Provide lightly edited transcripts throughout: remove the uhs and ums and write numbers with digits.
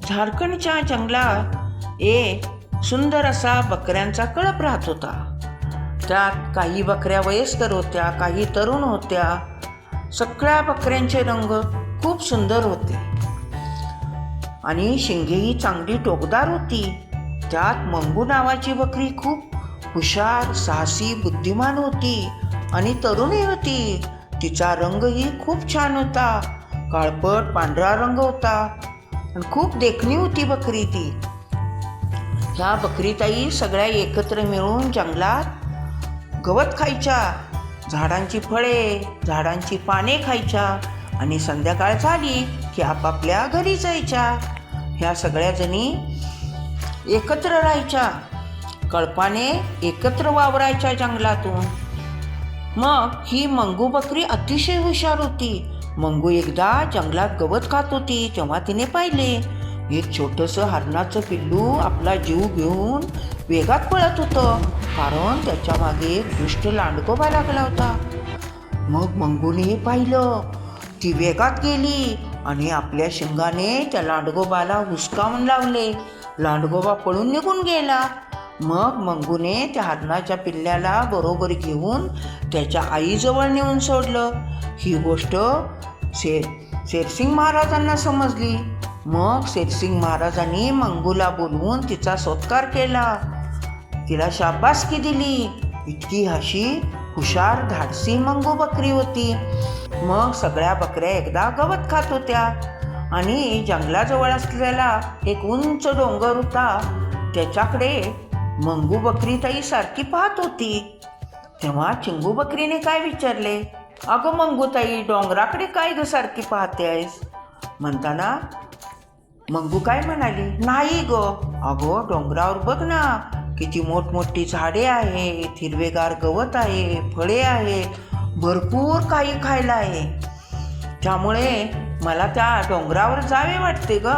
झारखंडच्या जंगलात एक सुंदर असा बकऱ्यांचा कळप राहत होता. त्यात काही बकऱ्या वयस्कर होत्या, काही तरुण होत्या. सगळ्या बकऱ्यांचे रंग खूप सुंदर होते आणि शिंगेही चांगली टोकदार होती. त्यात मंगू नावाची बकरी खूप हुशार, साहसी, बुद्धिमान होती आणि तरुणी होती. तिचा रंगही खूप छान होता. काळपट पांढरा रंग होता आणि खूप देखणी होती बकरी ती. ह्या बकरीताई सगळ्या एकत्र मिळून जंगलात गवत खायच्या, झाडांची फळे, झाडांची पाने खायच्या आणि संध्याकाळ झाली की आपापल्या घरी जायच्या. ह्या सगळ्या जणी एकत्र राहायच्या, कळपाने एकत्र वावरायच्या जंगलातून. मग ही मंगू बकरी अतिशय हुशार होती. मंगू एकदा जंगलात गवत खात होती तेव्हा तिने पाहिले एक छोटंसं हरणाचं पिल्लू आपला जीव घेऊन वेगात पळत होतं, कारण त्याच्या मागे एक दुष्ट लांडगोबा लागला होता. मग मंगूने हे पाहिलं. ती वेगात गेली आणि आपल्या शिंगाने त्या लांडगोबाला हुसकावून लावले. लांडगोबा पळून निघून गेला. मग मंगूने त्या हरणाच्या पिल्ल्याला बरोबर घेऊन त्याच्या आईजवळ नेऊन सोडलं. ही गोष्ट शेरसिंग महाराजांना समजली. मग शेरसिंग महाराजांनी मंगूला बोलवून तिचा सत्कार केला, तिला शाबासकी दिली. इतकी हुशार धाडसी मंगू बकरी होती. मग सगळ्या बकऱ्या एकदा गवत खात होत्या आणि जंगलाजवळ असलेला एक उंच डोंगर होता. त्याच्याकडे मंगू बकरीताई सारखी पाहत होती. तेव्हा चिंगू बकरीने काय विचारले, अगं मंगूताई, डोंगराकडे काय ग सारखी पाहते आहेस? म्हणताना मंगू काय म्हणाली, नाही ग, अगं डोंगरावर बघ ना, किती मोठमोठी झाडे आहेत, हिरवेगार गवत आहे, फळे आहेत, भरपूर काही खायला आहे. त्यामुळे मला त्या डोंगरावर जावे वाटते ग.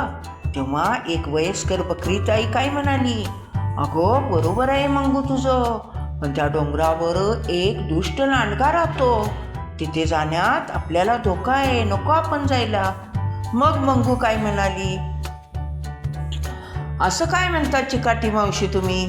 तेव्हा एक वयस्कर बकरीताई काय म्हणाली, अगं बरोबर आहे मंगू तुझं, पण त्या डोंगरावर एक दुष्ट लांडगा राहतो. तिथे जाण्यात आपल्याला धोका आहे, नको आपण जायला. मग मंगू काय म्हणाली, असं काय म्हणतात चिकाटी मावशी तुम्ही?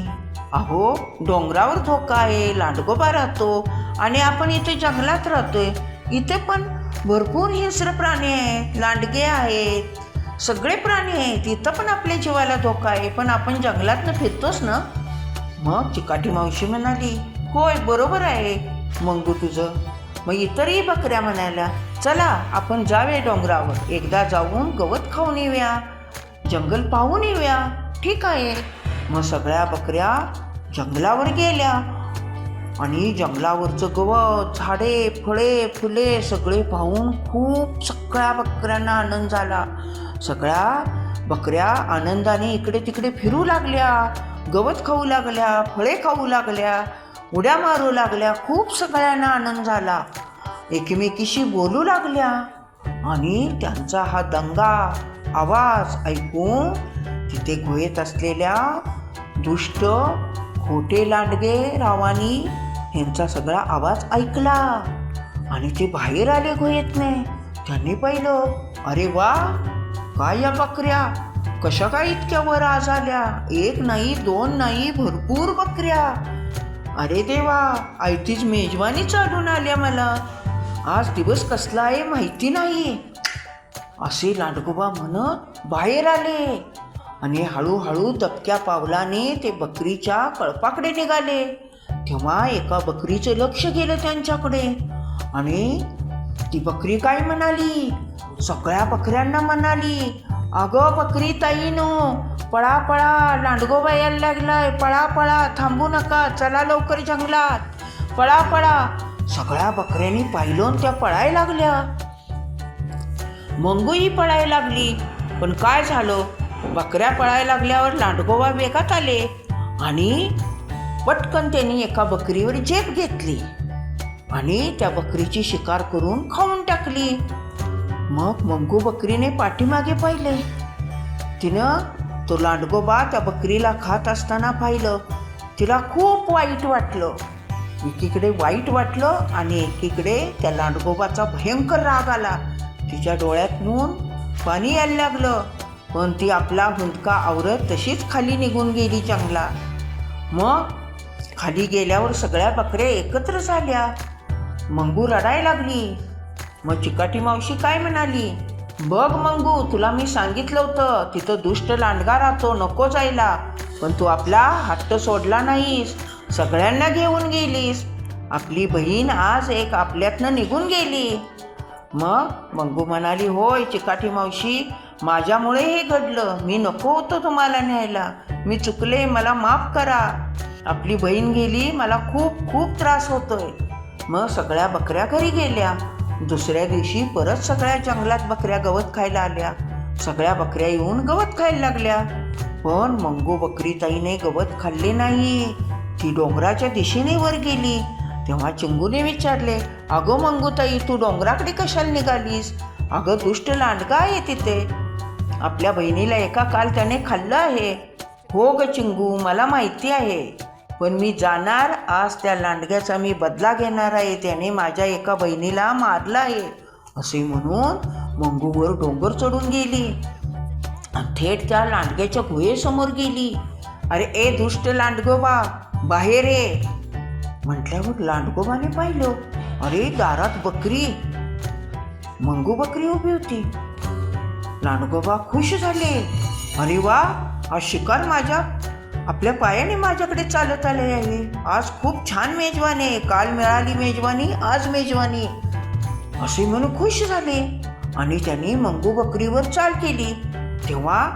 अहो डोंगरावर धोका आहे, लांडगोबा राहतो आणि आपण इथे जंगलात राहतोय. इथे पण भरपूर हिंस्र प्राणी आहेत, लांडगे आहेत, सगळे प्राणी आहेत. इथं पण आपल्या जीवाला धोका आहे, पण आपण जंगलातनं फिरतोच ना. मग चिकाटी मावशी म्हणाली, होय बरोबर आहे मंगू तुझं. मग इतरही बकऱ्या म्हणाल्या, चला आपण जावे डोंगरावर, एकदा जाऊन गवत खाऊन येऊया, जंगल पाहून येऊया. ठीक आहे. मग सगळ्या बकऱ्या जंगलावर गेल्या आणि जंगलावरचं गवत, झाडे, फळे, फुले सगळे पाहून खूप सगळ्या बकऱ्यांना आनंद झाला. सगळ्या बकऱ्या आनंदाने इकडे तिकडे फिरू लागल्या, गवत खाऊ लागल्या, फळे खाऊ लागल्या, उड्या मारू लागल्या. खूप सगळ्यांना आनंद झाला. एकमेकीशी बोलू लागल्या आणि त्यांचा हा दंगा आवाज ऐकून तिथे गुहेत असलेल्या दुष्ट खोटे लांडगे रावानी यांचा सगळा आवाज ऐकला आणि ते बाहेर आले गुहेतने. त्यांनी पाहिलं, अरे वा, काय या बकऱ्या कशा काय इतक्या वर आज आल्या? एक नाही, दोन नाही, भरपूर बकऱ्या. अरे देवा, आयतीच मेजवानी चालून आल्या मला. आज दिवस कसला आहे माहिती नाही, असे लांडगोबा म्हणत बाहेर आले आणि हळूहळू दबक्या पावलाने ते बकरीच्या कळपाकडे निघाले. तेव्हा एका बकरीचं लक्ष गेलं त्यांच्याकडे आणि ती बकरी काय म्हणाली, सगळ्या बकऱ्यांना म्हणाली, अगं बकरी ताईनो, पळा पळा, लांडगोबा यायला लागलाय, पळा पळा, थांबू नका, चला लवकर जंगलात, पळा पळा. सगळ्या बकऱ्यांनी पाहिलं त्या पळायला लागल्या. मंगूही पळायला लागली. पण काय झालं, बकऱ्या पळायला लागल्यावर लांडगोबा वेगात आले आणि पटकन त्यांनी एका बकरीवर झेप घेतली आणि त्या बकरीची शिकार करून खाऊन टाकली. मग मंगू बकरीने पाठीमागे पाहिले. तिनं तो लांडगोबा त्या बकरीला खात असताना पाहिलं. तिला खूप वाईट वाटलं. एकीकडे वाईट वाटलं आणि एकीकडे त्या लांडगोबाचा भयंकर राग आला. तिच्या डोळ्यातून पाणी यायला लागलं. पण ती आपला हुंदका आवरत तशीच खाली निघून गेली जंगलात. मग खाली गेल्यावर सगळ्या बकऱ्या एकत्र झाल्या. मंगू रडायला लागली. मग चिकाटी मावशी काय म्हणाली, बघ मंगू, तुला मी सांगितलं होतं तिथं दुष्ट लांडगा राहतो, नको जायला, पण तू आपला हट्ट सोडला नाहीस, सगळ्यांना घेऊन गेलीस. आपली बहीण आज एक आपल्यातनं निघून गेली. मग मंगू म्हणाली, होय चिकाटी मावशी, माझ्यामुळे हे घडलं, मी नको होतं तुम्हाला न्यायला, मी चुकले, मला माफ करा. आपली बहीण गेली, मला खूप खूप त्रास होतोय. मग सगळ्या बकऱ्या घरी गेल्या. दुसऱ्या दिवशी परत सगळ्या जंगलात बकऱ्या गवत खायला आल्या. सगळ्या बकऱ्या येऊन गवत खायला लागल्या. पण मंगू बकरीताईने गवत खाल्ले नाही. ती डोंगराच्या दिशेने वर गेली. तेव्हा चिंगूने विचारले, अगं मंगूताई, तू डोंगराकडे कशाला निघालीस? अगं दुष्ट लांडगा आहे तिथे, आपल्या बहिणीला एका काल त्याने खाल्लं आहे. हो ग चिंगू, मला माहिती आहे, पण मी जाणार, आज त्या लांडग्याचा मी बदला घेणार आहे, त्याने माझ्या एका बहिणीला मारलं आहे. असे म्हणून मंगूवर डोंगर चढून गेली. थेट त्या लांडग्याच्या गुहेसमोर गेली. अरे ए दुष्ट लांडगोबा, बाहेर ये म्हटल्यावर लांडगोबाने पाहिलं, अरे दारात बकरी, मंगू बकरी उभी होती. लांडगोबा खुश झाले. अरे वा, आज शिकार आपल्या पायाने माझ्याकडे चालत आले आहे. आज खूप छान मेजवानी आहे, काल मिळाली मेजवानी, आज मेजवानी, असे म्हणून खुश झाले. आणि त्यांनी मंगू बकरीवर चाल केली. तेव्हा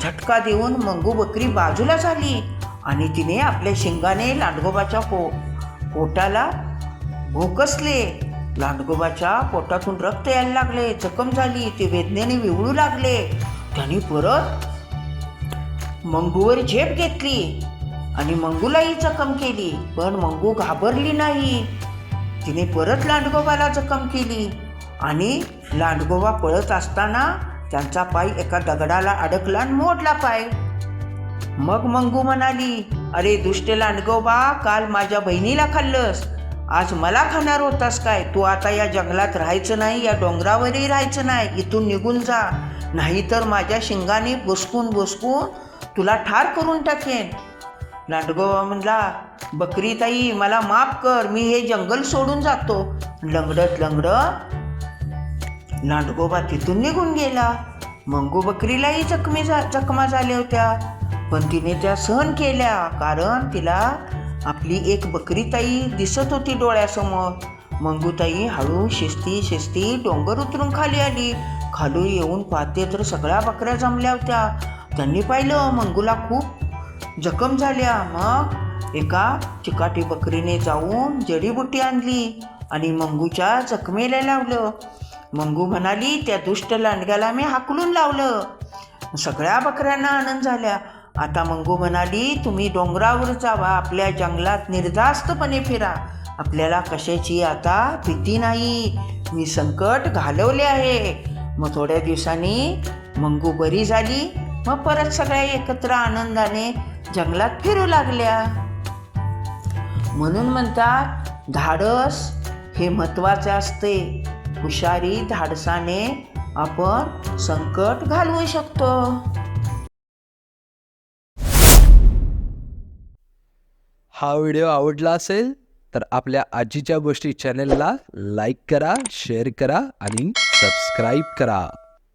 झटका देऊन मंगू बकरी बाजूला झाली आणि तिने आपल्या शिंगाने लांडगोबाच्या पोटाला भोकसले. लांडगोबाच्या पोटातून रक्त यायला लागले, जखम झाली, ते वेदनेने विवळू लागले. त्यांनी परत मंगूवर झेप घेतली आणि मंगूलाही जखम केली. पण मंगू घाबरली नाही. तिने परत लांडगोबाला जखम केली आणि लांडगोबा पळत असताना त्यांचा पाय एका दगडाला अडकला आणि मोडला पाय. मग मंगू म्हणाली, अरे दुष्ट लांडगोबा, काल माझ्या बहिणीला खाल्लंस, आज मला खाणार होतास काय? तू आता या जंगलात राहायचं नाही, या डोंगरावरही राहायचं नाही, इथून निघून जा, नाहीतर माझ्या शिंगाने बुसकून तुला ठार करून टाकेन. लांडगोबा म्हणला, बकरीताई मला माफ कर, मी हे जंगल सोडून जातो. लंगडत लांडगोबा तिथून निघून गेला. मंगू बकरीलाही जखमा झाल्या होत्या, पण तिने त्या सहन केल्या, कारण तिला आपली एक बकरीताई दिसत होती डोळ्यासमोर. मंगूताई हळू शिस्ती डोंगर उतरून खाली आली. खाली येऊन पाहते तर सगळ्या बकऱ्या जमल्या होत्या. त्यांनी पाहिलं मंगूला खूप जखम झाल्या. मग एका चिकाटी बकरीने जाऊन जडीबुटी आणली आणि मंगूच्या जखमेला लावलं. मंगू म्हणाली, त्या दुष्ट लांडग्याला मी हाकलून लावलं. सगळ्या बकऱ्यांना आनंद झाला. आता मंगू म्हणाली, तुम्ही डोंगरावर जावा, आपल्या जंगलात निर्धास्तपणे फिरा, आपल्याला कशाची आता भीती नाही, मी संकट घालवले आहे. मग थोड्या दिवसांनी मंगू बरी झाली. मग परत सगळ्या एकत्र आनंदाने जंगलात फिरू लागल्या. म्हणून म्हणतात, धाडस हे महत्त्वाचे असते. हुशारी धाडसाने आपण संकट घालवू शकतो. हा व्हिडिओ आवडला असेल तर आपल्या आजीच्या गोष्टी चॅनलला लाईक करा, शेअर करा आणि सबस्क्राईब करा.